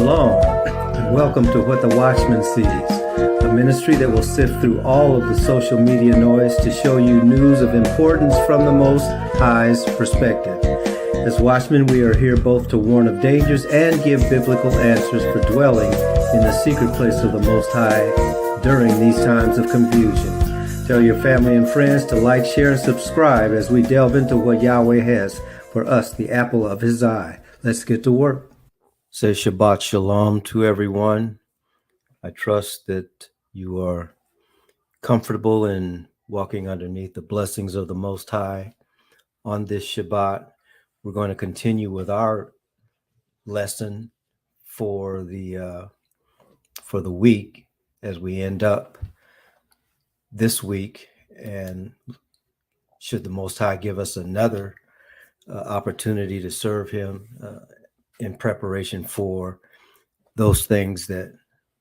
Shalom, and welcome to What the Watchman Sees, a ministry that will sift through all of the social media noise to show you news of importance from the Most High's perspective. As watchmen, we are here both to warn of dangers and give biblical answers for dwelling in the secret place of the Most High during these times of confusion. Tell your family and friends to like, share, and subscribe as we delve into what Yahweh has for us, the apple of his eye. Let's get to work. Say Shabbat Shalom to everyone. I trust that you are comfortable in walking underneath the blessings of the Most High. On this Shabbat, we're going to continue with our lesson for the week as we end up this week. And should the Most High give us another opportunity to serve him in preparation for those things that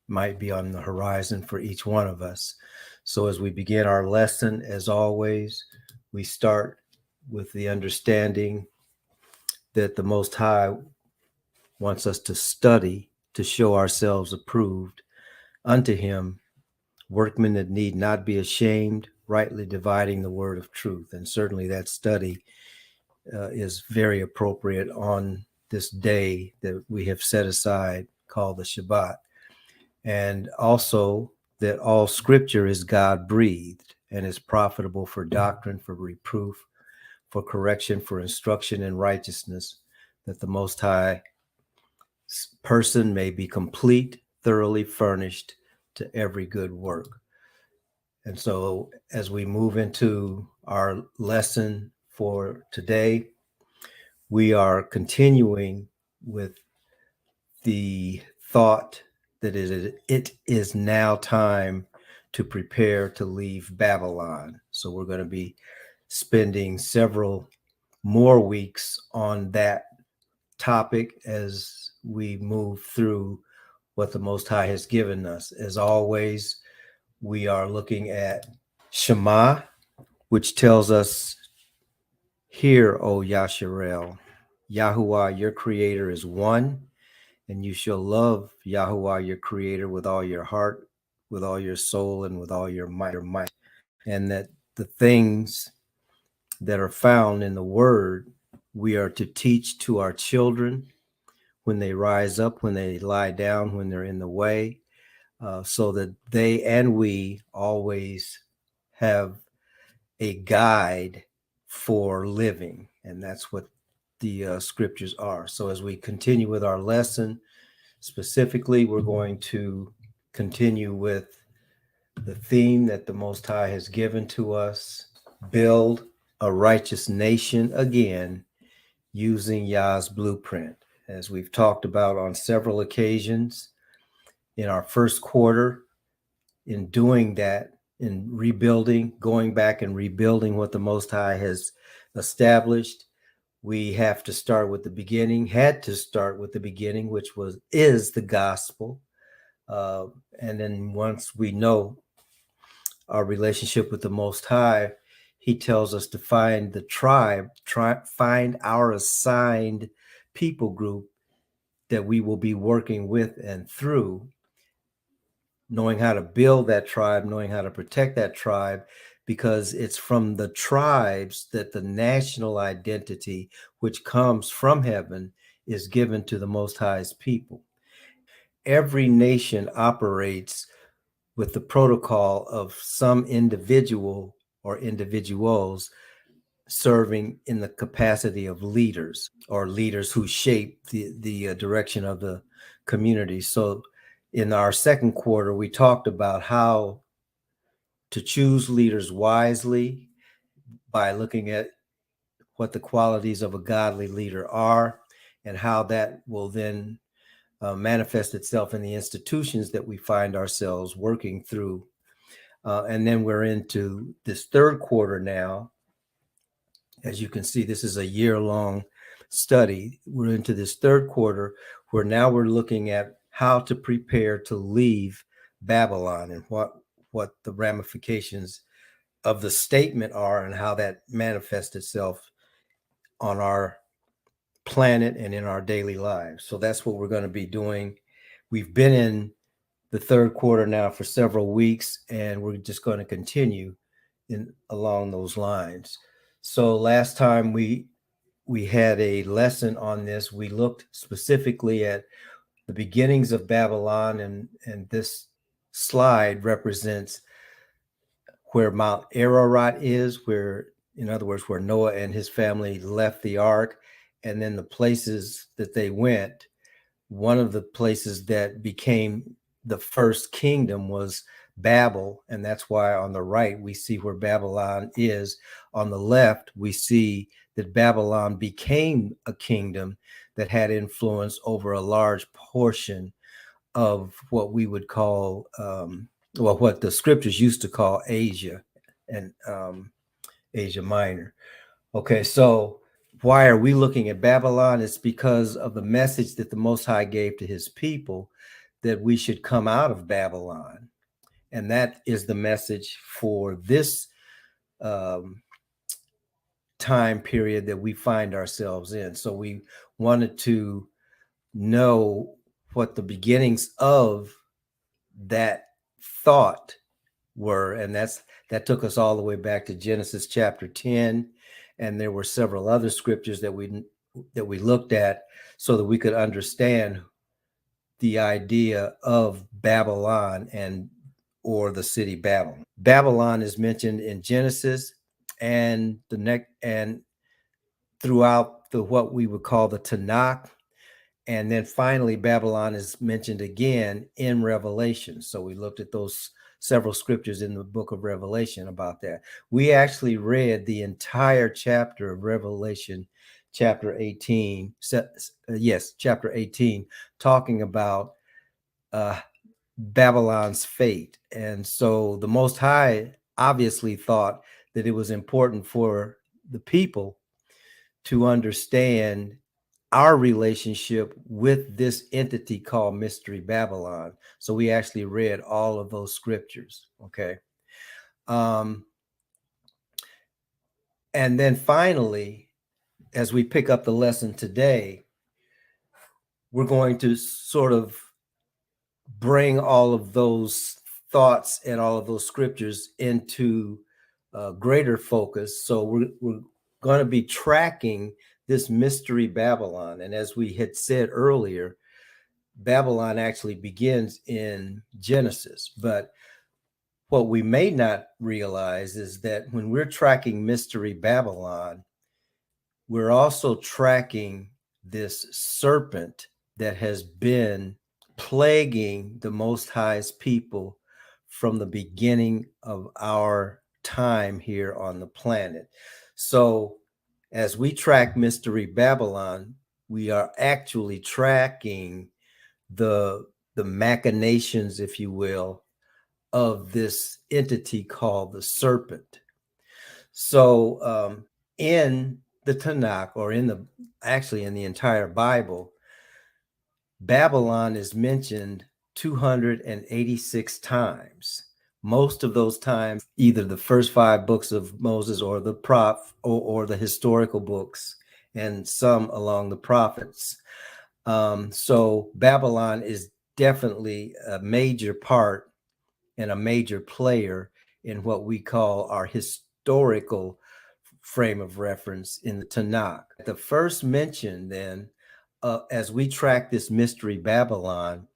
might be on the horizon for each one of us. So as we begin our lesson, as always, we start with the understanding that the Most High wants us to study to show ourselves approved unto him, workmen that need not be ashamed, rightly dividing the word of truth. And certainly that study is very appropriate on this day that we have set aside called the Shabbat. And also that all scripture is God-breathed and is profitable for doctrine, for reproof, for correction, for instruction in righteousness, that the Most High person may be complete, thoroughly furnished to every good work. And so as we move into our lesson for today, we are continuing with the thought that it is now time to prepare to leave Babylon. So we're going to be spending several more weeks on that topic as we move through what the Most High has given us. As always, we are looking at Shema, which tells us, "Hear, O Yasharel, Yahuwah, your creator, is one, and you shall love Yahuwah, your creator, with all your heart, with all your soul, and with all your might." And that the things that are found in the word, we are to teach to our children when they rise up, when they lie down, when they're in the way, so that they and we always have a guide for living. And that's what the scriptures are. So as we continue with our lesson, specifically, we're going to continue with the theme that the Most High has given to us: build a righteous nation again using Yah's blueprint. As we've talked about on several occasions in our first quarter, in doing that, in rebuilding, going back and rebuilding what the Most High has established, we have to start with the beginning, which is the gospel. And then once we know our relationship with the Most High, he tells us to find the tribe, find our assigned people group that we will be working with and through, knowing how to build that tribe, knowing how to protect that tribe, because it's from the tribes that the national identity, which comes from heaven, is given to the Most High's people. Every nation operates with the protocol of some individual or individuals serving in the capacity of leaders, or leaders who shape the direction of the community. So in our second quarter, we talked about how to choose leaders wisely by looking at what the qualities of a godly leader are, and how that will then manifest itself in the institutions that we find ourselves working through. And then we're into this third quarter now. As you can see, this is a year-long study. We're into this third quarter where now we're looking at how to prepare to leave Babylon and what the ramifications of the statement are and how that manifests itself on our planet and in our daily lives. So that's what we're going to be doing we've been in the third quarter now for several weeks, and we're just going to continue along those lines. So last time we had a lesson on this. We looked specifically at the beginnings of Babylon, and this slide represents where Mount Ararat is, where, in other words, where Noah and his family left the ark, and then the places that they went. One of the places that became the first kingdom was Babel, and that's why on the right we see where Babylon is. On the left, we see that Babylon became a kingdom that had influence over a large portion of what we would call, what the scriptures used to call Asia and Asia Minor. Okay, so why are we looking at Babylon? It's because of the message that the Most High gave to his people that we should come out of Babylon. And that is the message for this time period that we find ourselves in. So we wanted to know what the beginnings of that thought were, and that took us all the way back to Genesis chapter 10, and there were several other scriptures that we looked at so that we could understand the idea of Babylon or the city Babylon. Babylon is mentioned in Genesis and throughout what we would call the Tanakh. And then finally, Babylon is mentioned again in Revelation. So we looked at those several scriptures in the book of Revelation about that. We actually read the entire chapter of Revelation, chapter 18, chapter 18, talking about Babylon's fate. And so the Most High obviously thought that it was important for the people to understand our relationship with this entity called Mystery Babylon. So we actually read all of those scriptures. Okay. And then finally, as we pick up the lesson today, we're going to sort of bring all of those thoughts and all of those scriptures into greater focus. So we're going to be tracking this Mystery Babylon. And as we had said earlier, Babylon actually begins in Genesis. But what we may not realize is that when we're tracking Mystery Babylon, we're also tracking this serpent that has been plaguing the Most High's people from the beginning of our time here on the planet. So as we track Mystery Babylon, we are actually tracking the machinations, if you will, of this entity called the serpent. So in the Tanakh, or in the entire Bible, Babylon is mentioned 286 times. Most of those times, either the first 5 books of Moses or the or the historical books, and some along the prophets. So Babylon is definitely a major part and a major player in what we call our historical frame of reference in the Tanakh. The first mention then, as we track this Mystery Babylon,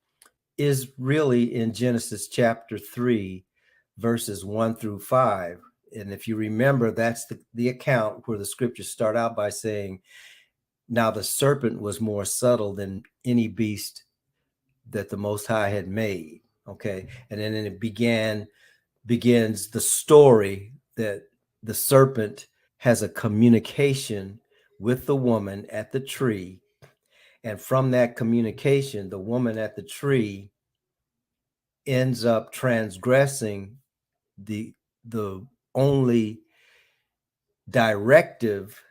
is really in Genesis chapter 3, verses 1 through 5. And if you remember, that's the account where the scriptures start out by saying, now the serpent was more subtle than any beast that the Most High had made. Okay. And then it begins the story that the serpent has a communication with the woman at the tree. And from that communication, the woman at the tree ends up transgressing the only directive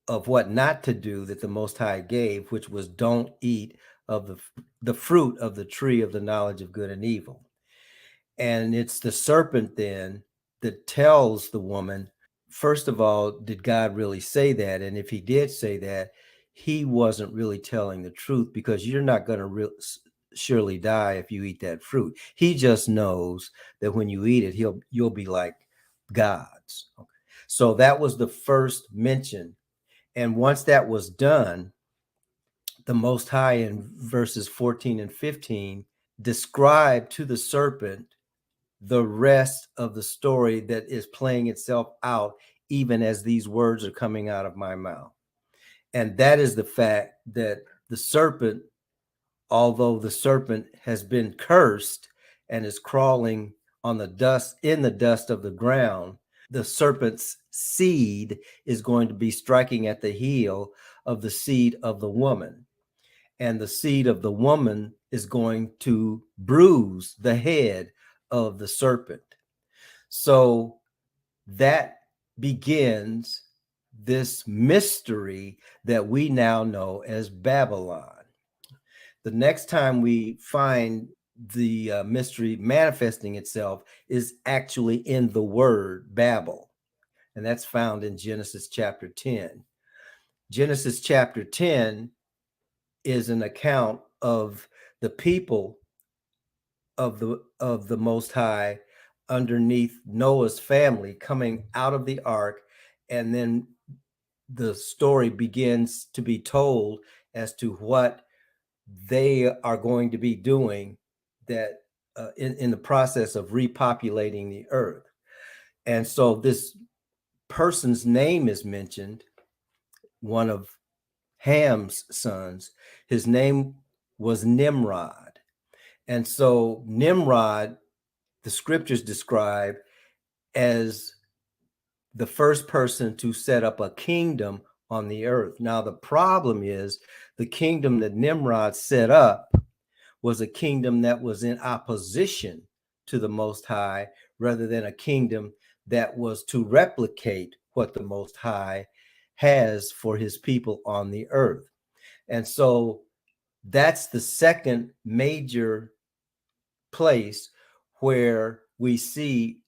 of what not to do that the Most High gave, which was don't eat of the fruit of the tree of the knowledge of good and evil. And it's the serpent then that tells the woman, first of all, did God really say that? And if he did say that, he wasn't really telling the truth, because you're not going to surely die if you eat that fruit. He just knows that when you eat it, you'll be like gods. Okay. So that was the first mention. And once that was done, the Most High in verses 14 and 15 described to the serpent the rest of the story that is playing itself out, even as these words are coming out of my mouth. And that is the fact that the serpent, although the serpent has been cursed and is crawling on the dust, in the dust of the ground, the serpent's seed is going to be striking at the heel of the seed of the woman. And the seed of the woman is going to bruise the head of the serpent. So that begins this mystery that we now know as Babylon. The next time we find the mystery manifesting itself is actually in the word Babel, and that's found in Genesis chapter 10. Genesis chapter 10 is an account of the people of the Most High underneath Noah's family coming out of the ark, and then the story begins to be told as to what they are going to be doing that in the process of repopulating the earth. And so this person's name is mentioned, one of Ham's sons. His name was Nimrod. And so Nimrod, the scriptures describe as the first person to set up a kingdom on the earth. Now, the problem is the kingdom that Nimrod set up was a kingdom that was in opposition to the Most High, rather than a kingdom that was to replicate what the Most High has for his people on the earth. And so that's the second major place where we see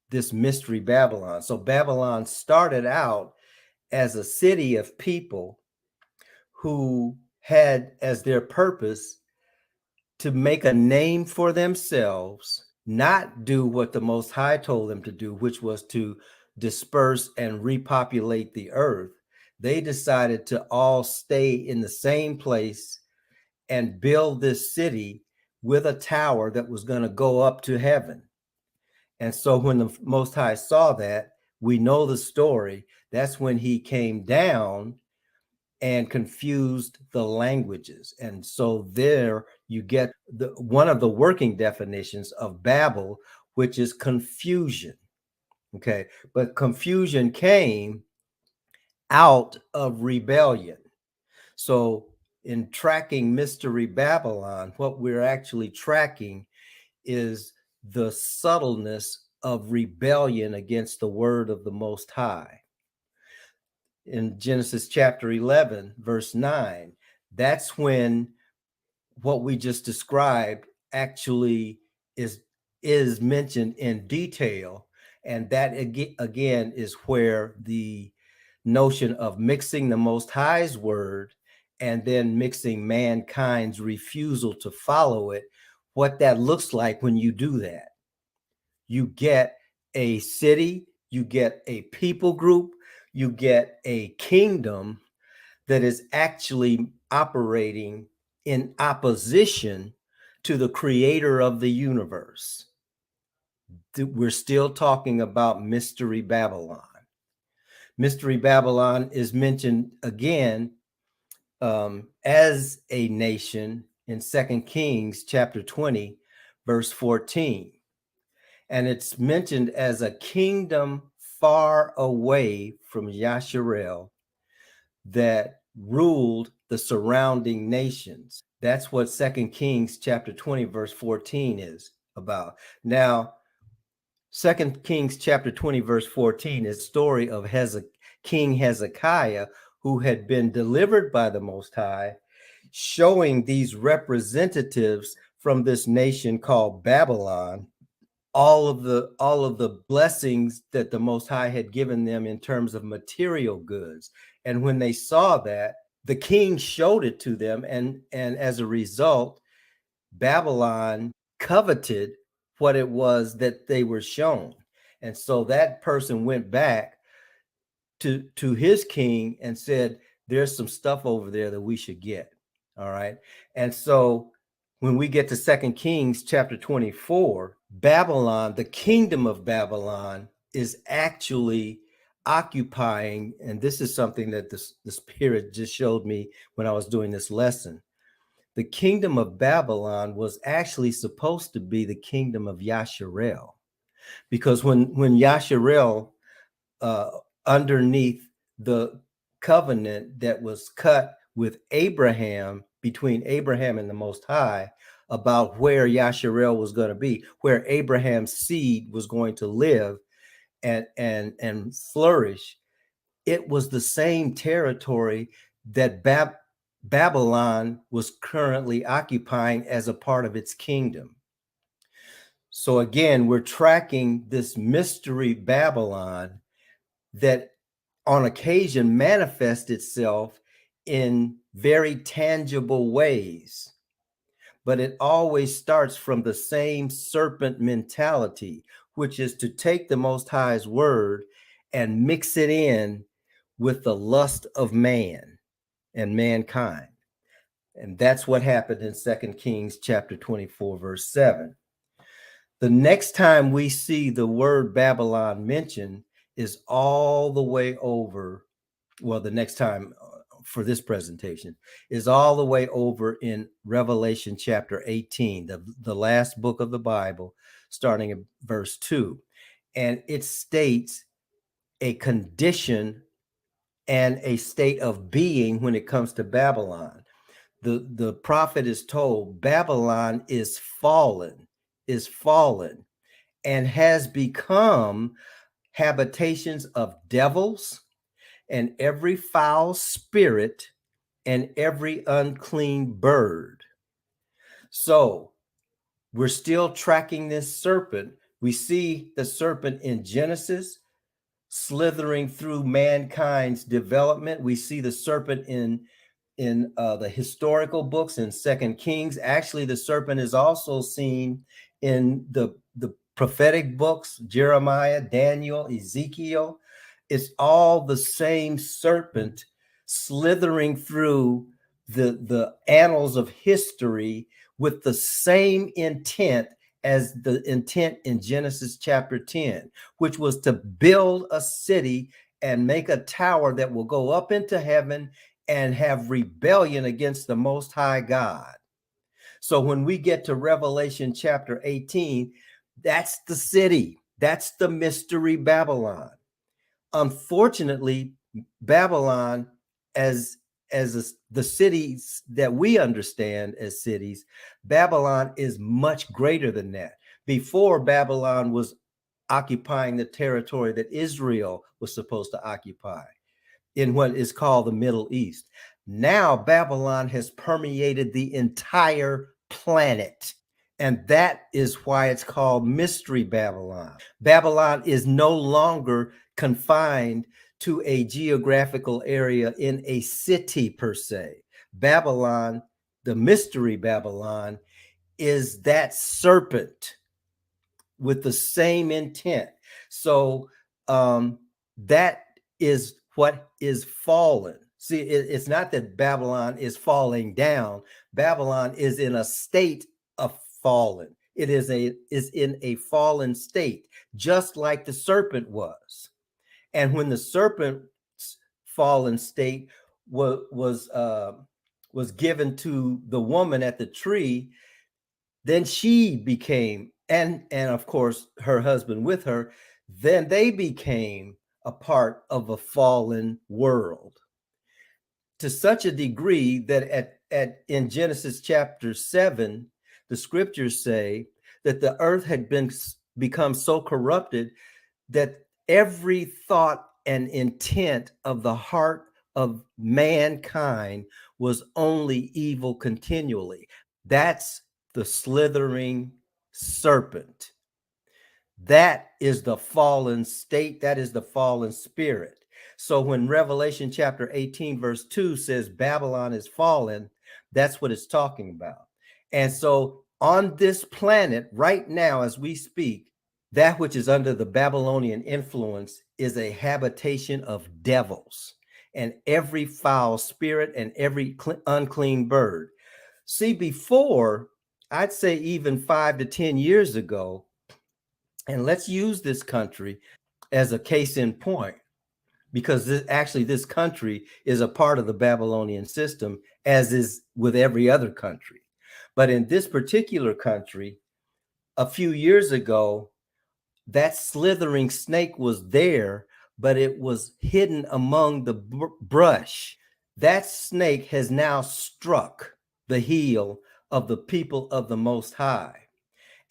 this mystery Babylon. So Babylon started out as a city of people who had as their purpose to make a name for themselves, not do what the Most High told them to do, which was to disperse and repopulate the earth. They decided to all stay in the same place and build this city with a tower that was going to go up to heaven. And so when the Most High saw that, we know the story. That's when he came down and confused the languages. And so there you get one of the working definitions of Babel, which is confusion. Okay, but confusion came out of rebellion. So in tracking Mystery Babylon, what we're actually tracking is the subtleness of rebellion against the word of the Most High. In Genesis chapter 11, verse 9, that's when what we just described actually is mentioned in detail. And that again is where the notion of mixing the Most High's word and then mixing mankind's refusal to follow it, what that looks like when you do that. You get a city, you get a people group, you get a kingdom that is actually operating in opposition to the creator of the universe. We're still talking about Mystery Babylon. Mystery Babylon is mentioned again as a nation in 2 Kings chapter 20, verse 14. And it's mentioned as a kingdom far away from Yasharel that ruled the surrounding nations. That's what 2 Kings chapter 20, verse 14 is about. Now, 2 Kings chapter 20, verse 14 is the story of King Hezekiah, who had been delivered by the Most High, showing these representatives from this nation called Babylon all of the blessings that the Most High had given them in terms of material goods. And when they saw that, the king showed it to them, and as a result, Babylon coveted what it was that they were shown. And so that person went back to his king and said, there's some stuff over there that we should get. All right. And so when we get to 2 Kings chapter 24, Babylon, the kingdom of Babylon, is actually occupying, and this is something that the Spirit just showed me when I was doing this lesson. The kingdom of Babylon was actually supposed to be the kingdom of Yasharel, because when Yasharel, underneath the covenant that was cut with Abraham, between Abraham and the Most High, about where Yasharel was going to be, where Abraham's seed was going to live and flourish. It was the same territory that Babylon was currently occupying as a part of its kingdom. So again, we're tracking this mystery Babylon that on occasion manifests itself in very tangible ways, but it always starts from the same serpent mentality, which is to take the Most High's word and mix it in with the lust of man and mankind. And that's what happened in 2 Kings chapter 24, verse 7. The next time we see the word Babylon mentioned is all the way over. Well, the next time for this presentation is all the way over in Revelation chapter 18, the last book of the Bible, starting at verse 2. And it states a condition and a state of being when it comes to Babylon. The prophet is told Babylon is fallen, and has become habitations of devils and every foul spirit and every unclean bird. So we're still tracking this serpent. We see the serpent in Genesis slithering through mankind's development. We see the serpent in the historical books in 2 Kings. Actually, the serpent is also seen in the prophetic books, Jeremiah, Daniel, Ezekiel. It's all the same serpent slithering through the annals of history with the same intent as the intent in Genesis chapter 10, which was to build a city and make a tower that will go up into heaven and have rebellion against the Most High God. So when we get to Revelation chapter 18, that's the city. That's the mystery Babylon. Unfortunately, Babylon, as the cities that we understand as cities, Babylon is much greater than that. Before, Babylon was occupying the territory that Israel was supposed to occupy in what is called the Middle East. Now Babylon has permeated the entire planet. And that is why it's called Mystery Babylon. Babylon is no longer confined to a geographical area in a city per se. Babylon, the Mystery Babylon, is that serpent with the same intent. So that is what is fallen. See, it's not that Babylon is falling down. Babylon is in a state of fallen. It is in a fallen state, just like the serpent was. And when the serpent's fallen state was given to the woman at the tree, then she became, and of course her husband with her, then they became a part of a fallen world, to such a degree that in Genesis chapter 7, the scriptures say that the earth had become so corrupted that every thought and intent of the heart of mankind was only evil continually. That's the slithering serpent. That is the fallen state. That is the fallen spirit. So when Revelation chapter 18, verse 2 says Babylon is fallen, that's what it's talking about. And so On this planet right now, as we speak, that which is under the Babylonian influence is a habitation of devils and every foul spirit and every unclean bird. See, before, I'd say even 5 to 10 years ago, and let's use this country as a case in point, because this country is a part of the Babylonian system, as is with every other country. But in this particular country, a few years ago, that slithering snake was there, but it was hidden among the brush. That snake has now struck the heel of the people of the Most High,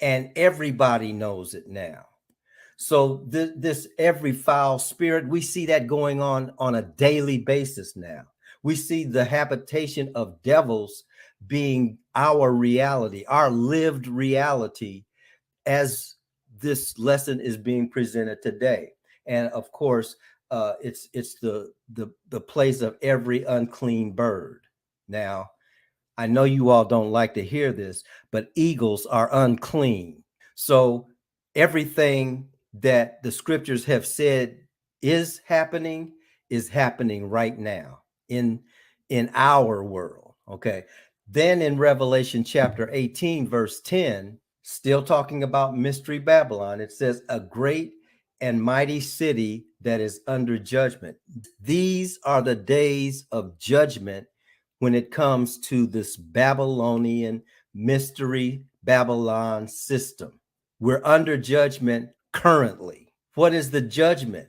and everybody knows it now. So this every foul spirit, we see that going on a daily basis now. We see the habitation of devils being our reality, our lived reality, as this lesson is being presented today. And of course, it's the place of every unclean bird. Now, I know you all don't like to hear this, but eagles are unclean. So everything that the scriptures have said is happening right now in our world. Okay. Then in Revelation chapter 18, verse 10, still talking about Mystery Babylon, it says, a great and mighty city that is under judgment. These are the days of judgment when it comes to this Babylonian Mystery Babylon system. We're under judgment currently. What is the judgment?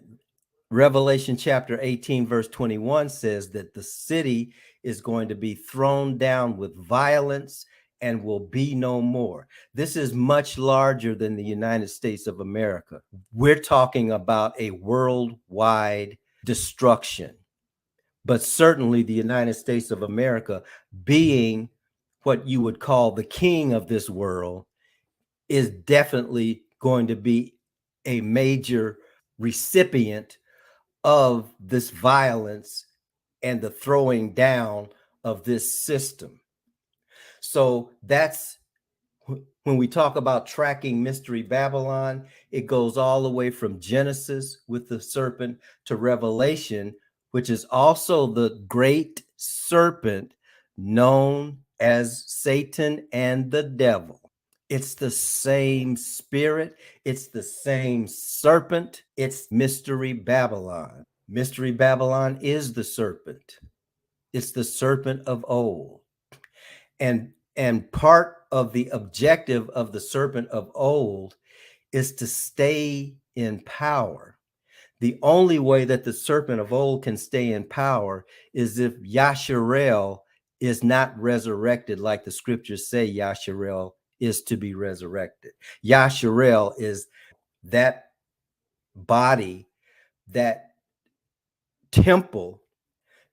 Revelation chapter 18, verse 21 says that the city is going to be thrown down with violence and will be no more. This is much larger than the United States of America. We're talking about a worldwide destruction. But certainly the United States of America, being what you would call the king of this world, is definitely going to be a major recipient of this violence and the throwing down of this system. So that's when we talk about tracking Mystery Babylon, it goes all the way from Genesis with the serpent to Revelation, which is also the great serpent known as Satan and the devil. It's the same spirit. It's the same serpent. It's Mystery Babylon. Mystery Babylon is the serpent. It's the serpent of old. And part of the objective of the serpent of old is to stay in power. The only way that the serpent of old can stay in power is if Yasharel is not resurrected, like the scriptures say Yasharel is to be resurrected. Yasharel is that body, that temple,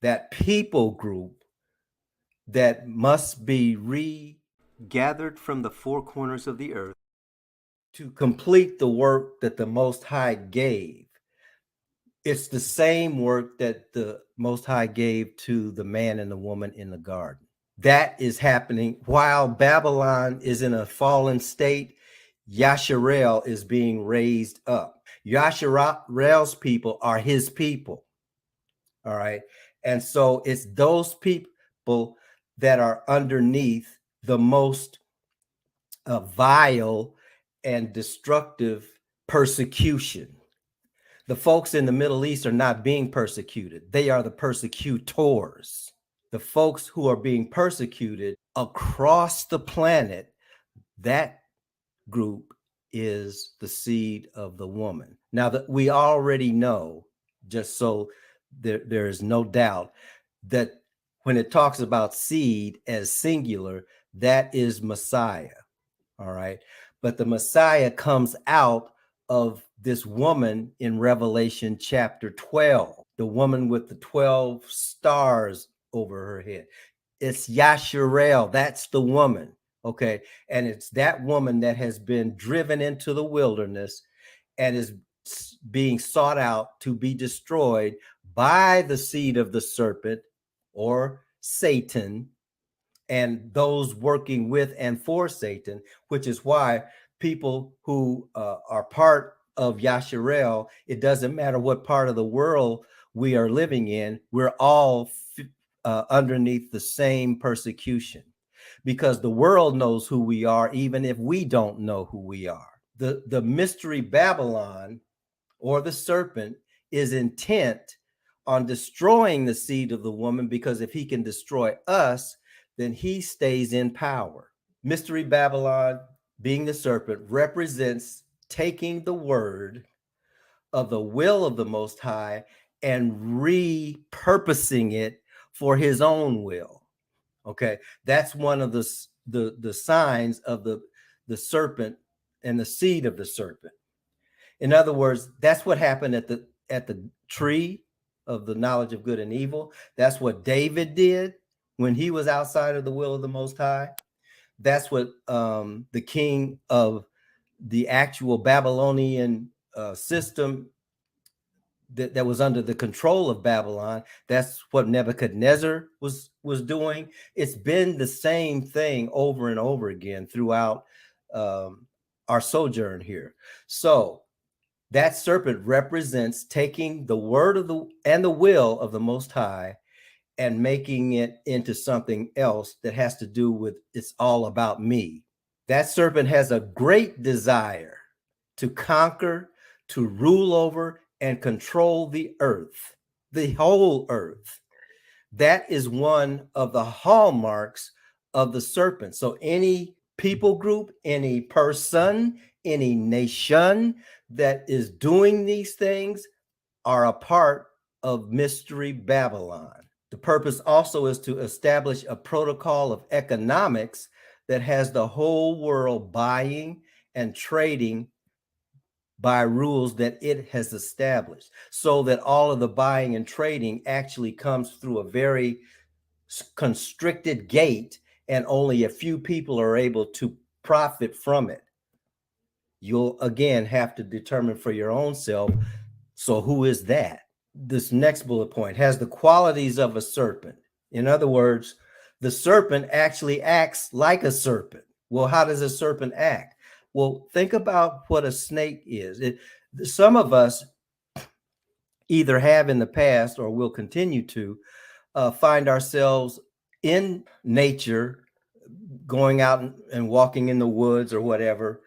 that people group that must be regathered from the four corners of the earth to complete the work that the Most High gave. It's the same work that the Most High gave to the man and the woman in the garden. That is happening while Babylon is in a fallen state. Yasharel is being raised up. Yasharel's people are his people. All right. And so it's those people that are underneath the most vile and destructive persecution. The folks in the Middle East are not being persecuted. They are the persecutors. The folks who are being persecuted across the planet, that group is the seed of the woman. Now that we already know, just so there is no doubt, that when it talks about seed as singular, that is Messiah. All right. But the Messiah comes out of this woman in Revelation chapter 12, the woman with the 12 stars over her head. It's Yasharel. That's the woman. Okay. And it's that woman that has been driven into the wilderness and is being sought out to be destroyed by the seed of the serpent or Satan and those working with and for Satan, which is why people who are part of Yasharel, it doesn't matter what part of the world we are living in, we're all underneath the same persecution, because the world knows who we are, even if we don't know who we are. The mystery Babylon, or the serpent, is intent on destroying the seed of the woman, because if he can destroy us, then he stays in power. Mystery Babylon, being the serpent, represents taking the word of the will of the Most High and repurposing it for his own will. Okay, that's one of the signs of the serpent and the seed of the serpent. In other words, that's what happened at the tree of the knowledge of good and evil. That's what David did when he was outside of the will of the Most High. That's what the king of the actual Babylonian system that was under the control of Babylon. That's what Nebuchadnezzar was doing. It's been the same thing over and over again throughout our sojourn here. So that serpent represents taking the word of the will of the Most High and making it into something else that has to do with, it's all about me. That serpent has a great desire to conquer, to rule over, and control the earth, the whole earth. That is one of the hallmarks of the serpent. So any people group, any person, any nation that is doing these things are a part of Mystery Babylon. The purpose also is to establish a protocol of economics that has the whole world buying and trading by rules that it has established, so that all of the buying and trading actually comes through a very constricted gate, and only a few people are able to profit from it. You'll again have to determine for your own self, so who is that? This next bullet point has the qualities of a serpent. In other words, the serpent actually acts like a serpent. Well, how does a serpent act? Well, think about what a snake is. Some of us either have in the past or will continue to find ourselves in nature, going out and walking in the woods or whatever,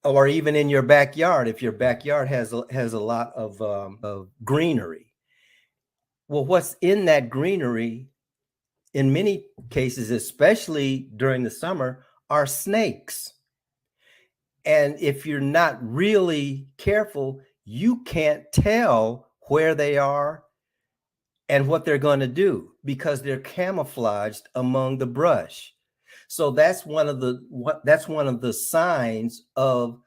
or even in your backyard, if your backyard has a lot of greenery. Well, what's in that greenery, in many cases, especially during the summer, are snakes. And if you're not really careful, you can't tell where they are and what they're going to do, because they're camouflaged among the brush. So that's one of the signs of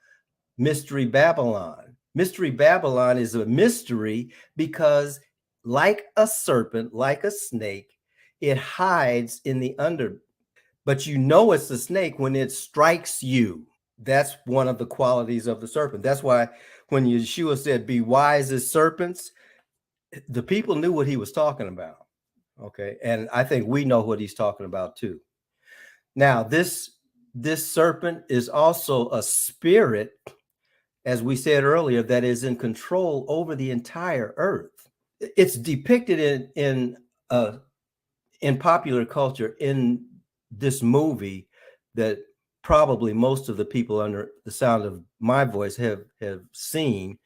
Mystery Babylon. Mystery Babylon is a mystery because, like a serpent, like a snake, it hides in the under. But you know it's a snake when it strikes you. That's one of the qualities of the serpent. That's why when Yeshua said, "Be wise as serpents," the people knew what he was talking about. Okay, and I think we know what he's talking about too. Now, this serpent is also a spirit, as we said earlier, that is in control over the entire earth. It's depicted in popular culture in this movie that probably most of the people under the sound of my voice have seen,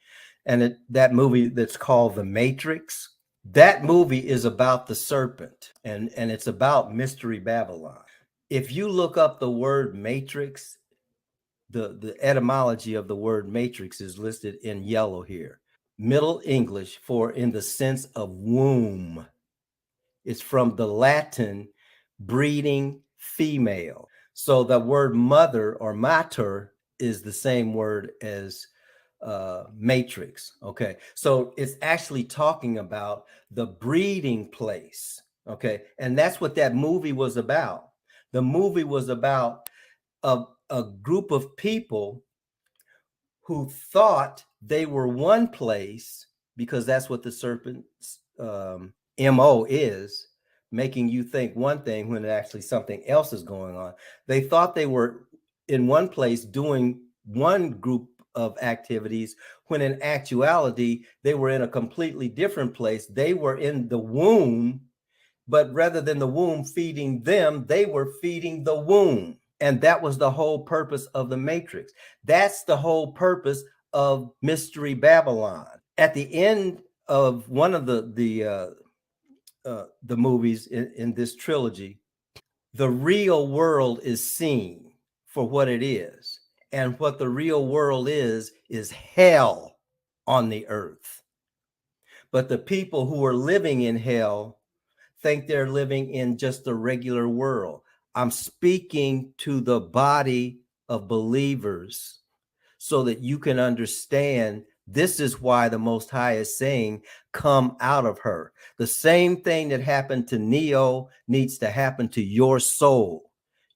and that movie that's called The Matrix. That movie is about the serpent, and it's about Mystery Babylon. If you look up the word matrix, the etymology of the word matrix is listed in yellow here. Middle English for in the sense of womb. It's from the Latin breeding female. So the word mother or mater is the same word as matrix. Okay, so it's actually talking about the breeding place. Okay, and that's what that movie was about. The movie was about a group of people who thought they were one place, because that's what the serpent's MO is. making you think one thing when actually something else is going on. They thought they were in one place doing one group of activities when in actuality they were in a completely different place. They were in the womb, but rather than the womb feeding them, they were feeding the womb. And that was the whole purpose of the Matrix. That's the whole purpose of Mystery Babylon. At the end of one of the movies in this trilogy, the real world is seen for what it is. And what the real world is hell on the earth. But the people who are living in hell think they're living in just a regular world. I'm speaking to the body of believers so that you can understand this is why the Most High is saying, come out of her. The same thing that happened to Neo needs to happen to your soul.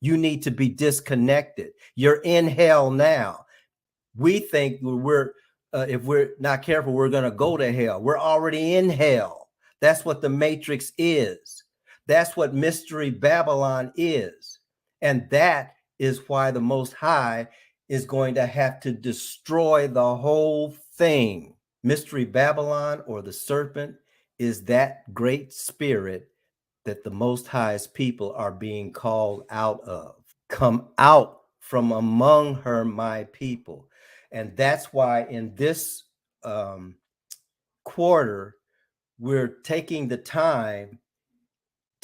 You need to be disconnected. You're in hell now. We think if we're not careful, we're going to go to hell. We're already in hell. That's what the Matrix is. That's what Mystery Babylon is. And that is why the Most High is going to have to destroy the whole thing. Mystery Babylon, or the serpent, is that great spirit that the Most High's people are being called out of. Come out from among her, my people. And that's why in this quarter, we're taking the time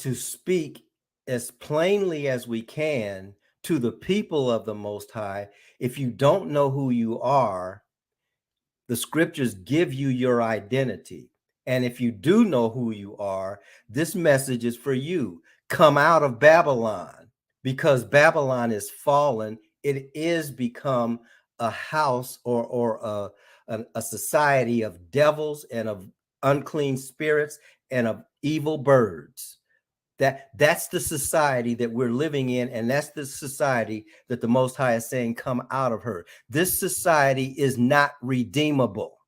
to speak as plainly as we can to the people of the Most High. If you don't know who you are, the scriptures give you your identity. And if you do know who you are, this message is for you. Come out of Babylon, because Babylon is fallen. It is become a house or a society of devils and of unclean spirits and of evil birds. That's the society that we're living in, and that's the society that the Most High is saying, come out of her. This society is not redeemable.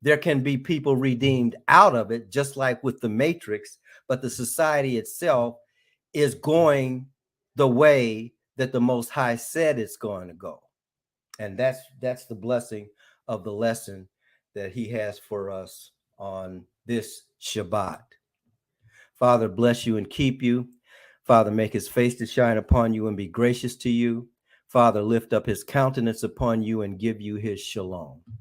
There can be people redeemed out of it, just like with the Matrix, but the society itself is going the way that the Most High said it's going to go. And that's the blessing of the lesson that he has for us on this Shabbat. Father, bless you and keep you. Father, make his face to shine upon you and be gracious to you. Father, lift up his countenance upon you and give you his shalom.